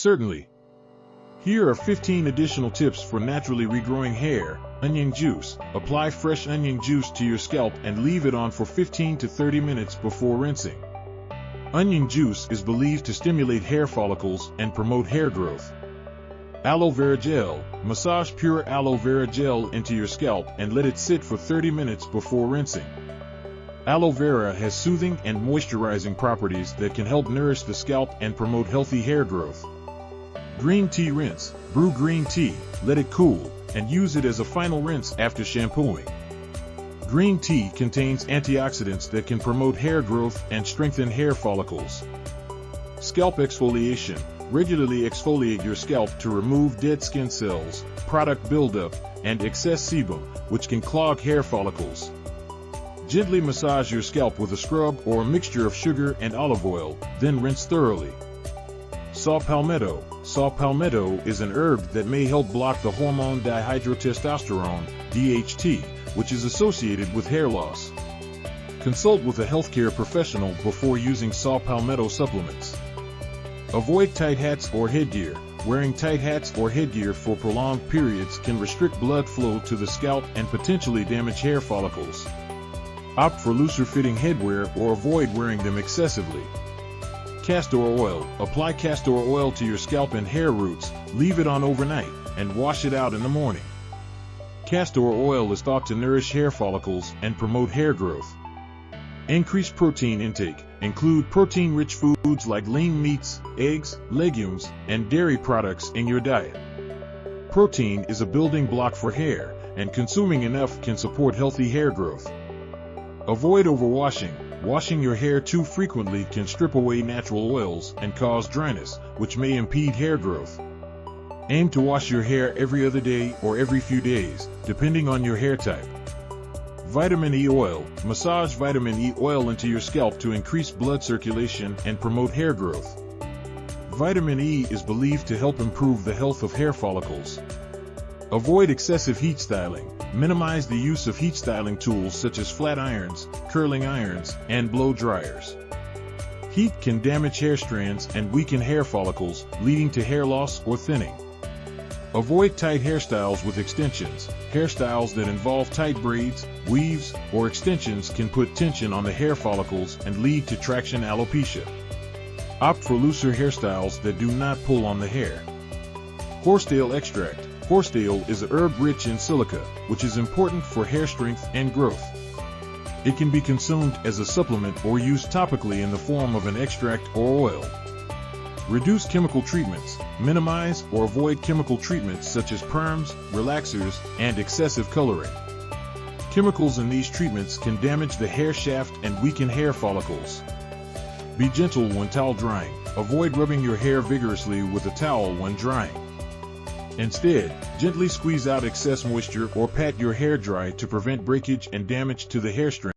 Certainly. Here are 15 additional tips for naturally regrowing hair. Onion juice. Apply fresh onion juice to your scalp and leave it on for 15 to 30 minutes before rinsing. Onion juice is believed to stimulate hair follicles and promote hair growth. Aloe vera gel. Massage pure aloe vera gel into your scalp and let it sit for 30 minutes before rinsing. Aloe vera has soothing and moisturizing properties that can help nourish the scalp and promote healthy hair growth. Green tea rinse. Brew green tea, let it cool, and use it as a final rinse after shampooing. Green tea contains antioxidants that can promote hair growth and strengthen hair follicles. Scalp exfoliation. Regularly exfoliate your scalp to remove dead skin cells, product buildup, and excess sebum, which can clog hair follicles. Gently massage your scalp with a scrub or a mixture of sugar and olive oil, then rinse thoroughly. Saw palmetto. Saw palmetto is an herb that may help block the hormone dihydrotestosterone, DHT, which is associated with hair loss. Consult with a healthcare professional before using saw palmetto supplements. Avoid tight hats or headgear. Wearing tight hats or headgear for prolonged periods can restrict blood flow to the scalp and potentially damage hair follicles. Opt for looser fitting headwear or avoid wearing them excessively. Castor oil. Apply castor oil to your scalp and hair roots, leave it on overnight, and wash it out in the morning. Castor oil is thought to nourish hair follicles and promote hair growth. Increase protein intake. Include protein-rich foods like lean meats, eggs, legumes, and dairy products in your diet. Protein is a building block for hair, and consuming enough can support healthy hair growth. Avoid overwashing. Washing your hair too frequently can strip away natural oils and cause dryness, which may impede hair growth. Aim to wash your hair every other day or every few days, depending on your hair type. Vitamin E oil. Massage vitamin E oil into your scalp to increase blood circulation and promote hair growth. Vitamin E is believed to help improve the health of hair follicles. Avoid excessive heat styling. Minimize the use of heat styling tools such as flat irons, curling irons, and blow dryers. Heat can damage hair strands and weaken hair follicles, leading to hair loss or thinning. Avoid tight hairstyles with extensions. Hairstyles that involve tight braids, weaves, or extensions can put tension on the hair follicles and lead to traction alopecia. Opt for looser hairstyles that do not pull on the hair. Horsetail extract. Horsetail is a herb rich in silica, which is important for hair strength and growth. It can be consumed as a supplement or used topically in the form of an extract or oil. Reduce chemical treatments. Minimize or avoid chemical treatments such as perms, relaxers, and excessive coloring. Chemicals in these treatments can damage the hair shaft and weaken hair follicles. Be gentle when towel drying. Avoid rubbing your hair vigorously with a towel when drying. Instead, gently squeeze out excess moisture or pat your hair dry to prevent breakage and damage to the hair strand.